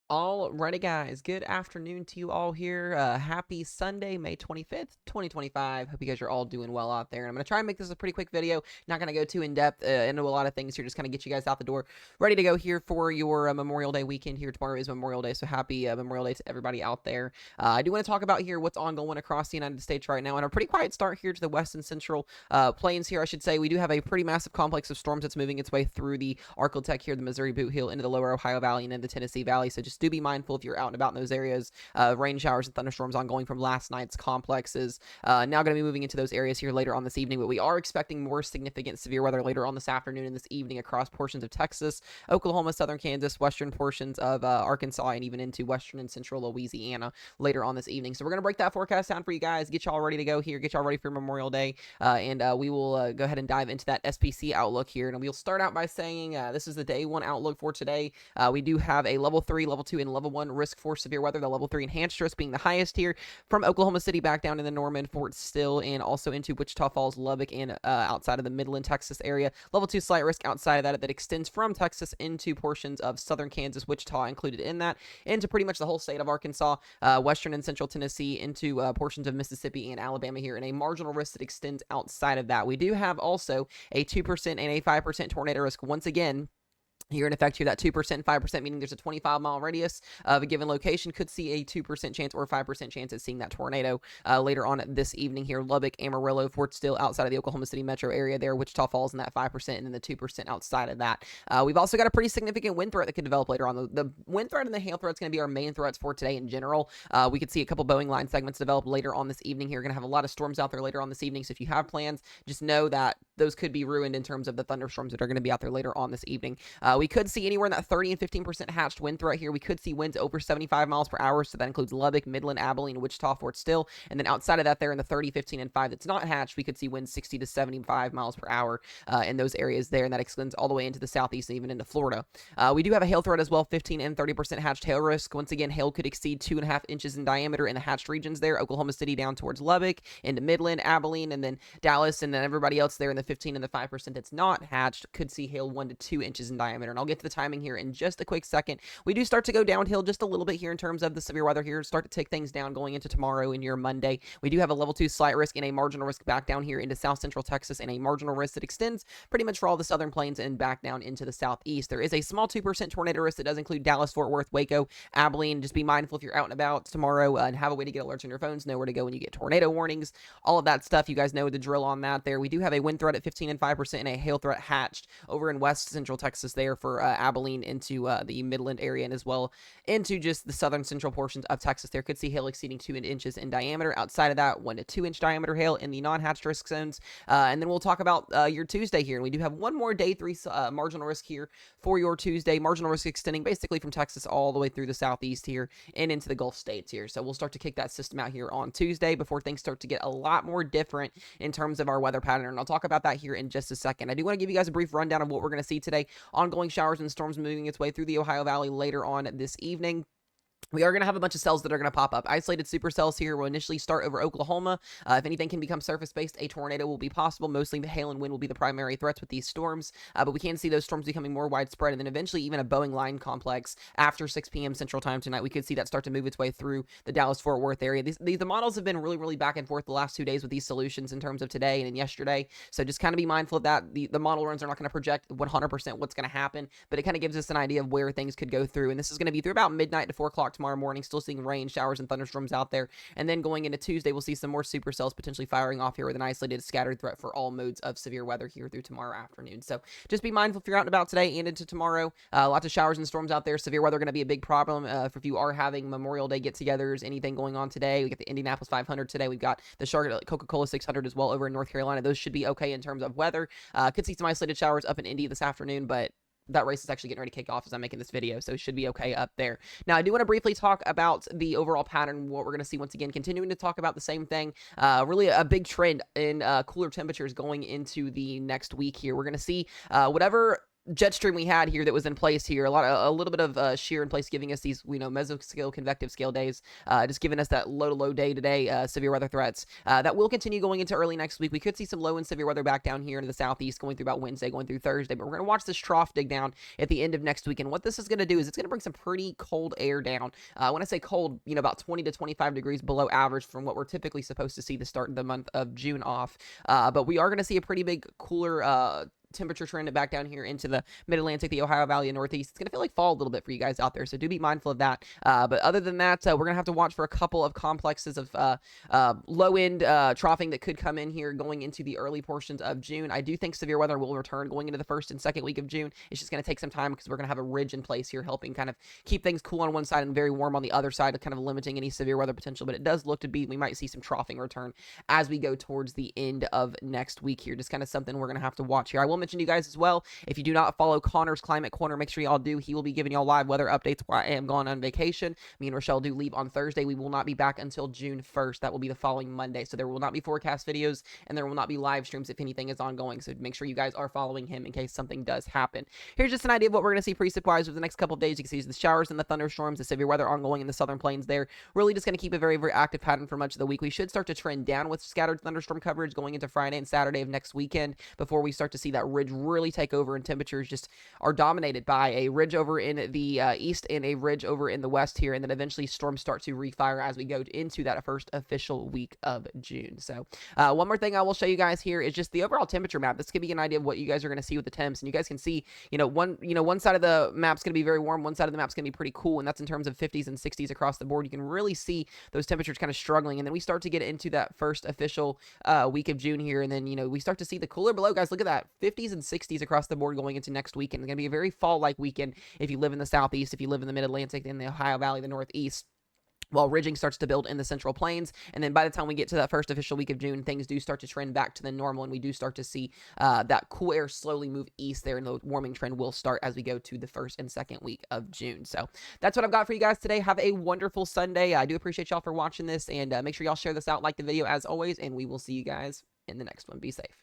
Alrighty, guys. Good afternoon to you all here. Happy Sunday, May 25th, 2025. Hope you guys are all doing well out there. And I'm going to try and make this a pretty quick video. Not going to go too in depth into a lot of things here. Just kind of get you guys out the door, ready to go here for your Memorial Day weekend here. Tomorrow is Memorial Day, so happy Memorial Day to everybody out there. I do want to talk about here what's ongoing across the United States right now. And a pretty quiet start here to the west and central plains here, I should say. We do have a pretty massive complex of storms that's moving its way through the Arklatex here, the Missouri Boot Heel, into the lower Ohio Valley and into the Tennessee Valley. So just do be mindful if you're out and about in those areas. Rain showers and thunderstorms ongoing from last night's complexes. Now going to be moving into those areas here later on this evening, but we are expecting more significant severe weather later on this afternoon and this evening across portions of Texas, Oklahoma, southern Kansas, western portions of Arkansas, and even into western and central Louisiana later on this evening. So we're going to break that forecast down for you guys, get y'all ready to go here, get y'all ready for Memorial Day, and we will go ahead and dive into that SPC outlook here. And we'll start out by saying this is the day one outlook for today. We do have a level 3, level 2, and level 1 risk for severe weather. The level 3 enhanced risk being the highest here from Oklahoma City back down in the Norman, Fort Still, and also into Wichita Falls, Lubbock, and outside of the Midland, Texas area. Level 2 slight risk outside of that extends from Texas into portions of southern Kansas, Wichita included in that, into pretty much the whole state of Arkansas, western and central Tennessee, into portions of Mississippi and Alabama here, and a marginal risk that extends outside of that. We do have also a 2% and a 5% tornado risk once again here in effect here. That 2% and 5%, meaning there's a 25-mile radius of a given location, could see a 2% chance or 5% chance at seeing that tornado later on this evening here. Lubbock, Amarillo, Fort Still, outside of the Oklahoma City metro area there. Wichita Falls in that 5%, and then the 2% outside of that. We've also got a pretty significant wind threat that could develop later on. The wind threat and the hail threat is going to be our main threats for today in general. We could see a couple Boeing line segments develop later on this evening here. We're going to have a lot of storms out there later on this evening, so if you have plans, just know that those could be ruined in terms of the thunderstorms that are going to be out there later on this evening. We could see anywhere in that 30 and 15% hatched wind threat here. We could see winds over 75 miles per hour, so that includes Lubbock, Midland, Abilene, Wichita, Fort Still, and then outside of that there in the 30, 15, and 5 that's not hatched, we could see winds 60 to 75 miles per hour in those areas there, and that extends all the way into the southeast and even into Florida. We do have a hail threat as well, 15 and 30% hatched hail risk. Once again, hail could exceed 2.5 inches in diameter in the hatched regions there, Oklahoma City down towards Lubbock, into Midland, Abilene, and then Dallas, and then everybody else there in the 15 and the 5% that's not hatched could see hail 1 to 2 inches in diameter. And I'll get to the timing here in just a quick second. We do start to go downhill just a little bit here in terms of the severe weather here, start to take things down going into tomorrow and your Monday. We do have a level 2 slight risk and a marginal risk back down here into south central Texas, and a marginal risk that extends pretty much for all the southern plains and back down into the southeast. There is a small 2% tornado risk that does include Dallas, Fort Worth, Waco, Abilene. Just be mindful if you're out and about tomorrow and have a way to get alerts on your phones, know where to go when you get tornado warnings, all of that stuff. You guys know the drill on that there. We do have a wind threat at 15 and 5% and a hail threat hatched over in west central Texas there for Abilene into the Midland area, and as well into just the southern central portions of Texas. There could see hail exceeding 2 inches in diameter. Outside of that, 1 to 2 inch diameter hail in the non-hatched risk zones. And then we'll talk about your Tuesday here, and we do have one more day 3 marginal risk here for your Tuesday. Marginal risk extending basically from Texas all the way through the southeast here and into the Gulf states here. So we'll start to kick that system out here on Tuesday before things start to get a lot more different in terms of our weather pattern. And I'll talk about that here in just a second. I do want to give you guys a brief rundown of what we're going to see today. Ongoing showers and storms moving its way through the Ohio Valley later on this evening. We are going to have a bunch of cells that are going to pop up. Isolated supercells here will initially start over Oklahoma. If anything can become surface-based, a tornado will be possible. Mostly the hail and wind will be the primary threats with these storms, but we can see those storms becoming more widespread, and then eventually even a Boeing line complex after 6 p.m. Central Time tonight. We could see that start to move its way through the Dallas-Fort Worth area. The models have been really back and forth the last 2 days with these solutions in terms of today and yesterday, so just kind of be mindful of that. The model runs are not going to project 100% what's going to happen, but it kind of gives us an idea of where things could go through, and this is going to be through about midnight to 4 o'clock tomorrow morning. Still seeing rain, showers, and thunderstorms out there. And then going into Tuesday, we'll see some more supercells potentially firing off here with an isolated scattered threat for all modes of severe weather here through tomorrow afternoon. So just be mindful if you're out and about today and into tomorrow. Lots of showers and storms out there. Severe weather going to be a big problem if you are having Memorial Day get-togethers, anything going on today. We got the Indianapolis 500 today. We've got the Charlotte Coca-Cola 600 as well over in North Carolina. Those should be okay in terms of weather. Could see some isolated showers up in Indy this afternoon, but that race is actually getting ready to kick off as I'm making this video, so it should be okay up there. Now, I do want to briefly talk about the overall pattern, what we're going to see once again, continuing to talk about the same thing. Really a big trend in cooler temperatures going into the next week here. We're going to see whatever jet stream we had here that was in place here, a little bit of shear in place, giving us these mesoscale convective scale days, just giving us that low to low day today, severe weather threats that will continue going into early next week. We could see some low and severe weather back down here into the southeast going through about Wednesday, going through Thursday, but we're going to watch this trough dig down at the end of next week. And what this is going to do is it's going to bring some pretty cold air down. When I say cold, about 20 to 25 degrees below average from what we're typically supposed to see the start of the month of June off. But we are going to see a pretty big cooler temperature trend back down here into the mid-Atlantic, the Ohio Valley, and Northeast. It's going to feel like fall a little bit for you guys out there, so do be mindful of that. But other than that, we're going to have to watch for a couple of complexes of low-end troughing that could come in here going into the early portions of June. I do think severe weather will return going into the first and second week of June. It's just going to take some time because we're going to have a ridge in place here helping kind of keep things cool on one side and very warm on the other side, kind of limiting any severe weather potential. But it does look to be, we might see some troughing return as we go towards the end of next week here. Just kind of something we're going to have to watch here. I will mention to you guys as well, if you do not follow Connor's Climate Corner, make sure y'all do. He will be giving y'all live weather updates while I am gone on vacation. Me and Rochelle do leave on Thursday. We will not be back until June 1st. That will be the following Monday. So there will not be forecast videos and there will not be live streams if anything is ongoing. So make sure you guys are following him in case something does happen. Here's just an idea of what we're going to see precip-wise over the next couple of days. You can see the showers and the thunderstorms, the severe weather ongoing in the southern plains there. Really just going to keep a very, very active pattern for much of the week. We should start to trend down with scattered thunderstorm coverage going into Friday and Saturday of next weekend before we start to see that ridge really take over and temperatures just are dominated by a ridge over in the east and a ridge over in the west here, and then eventually storms start to refire as we go into that first official week of June. So one more thing I will show you guys here is just the overall temperature map. This could be an idea of what you guys are going to see with the temps, and you guys can see one side of the map's going to be very warm, one side of the map's going to be pretty cool, and that's in terms of 50s and 60s across the board. You can really see those temperatures kind of struggling, and then we start to get into that first official week of June here, and then we start to see the cooler below. Guys, look at that, 50s and 60s across the board going into next weekend. It's going to be a very fall-like weekend if you live in the southeast, if you live in the mid-Atlantic, in the Ohio Valley, the Northeast, while ridging starts to build in the central plains. And then by the time we get to that first official week of June, things do start to trend back to the normal, and we do start to see that cool air slowly move east there, and the warming trend will start as we go to the first and second week of June. So that's what I've got for you guys today. Have a wonderful Sunday. I do appreciate y'all for watching this, and make sure y'all share this out, like the video as always, and we will see you guys in the next one. Be safe.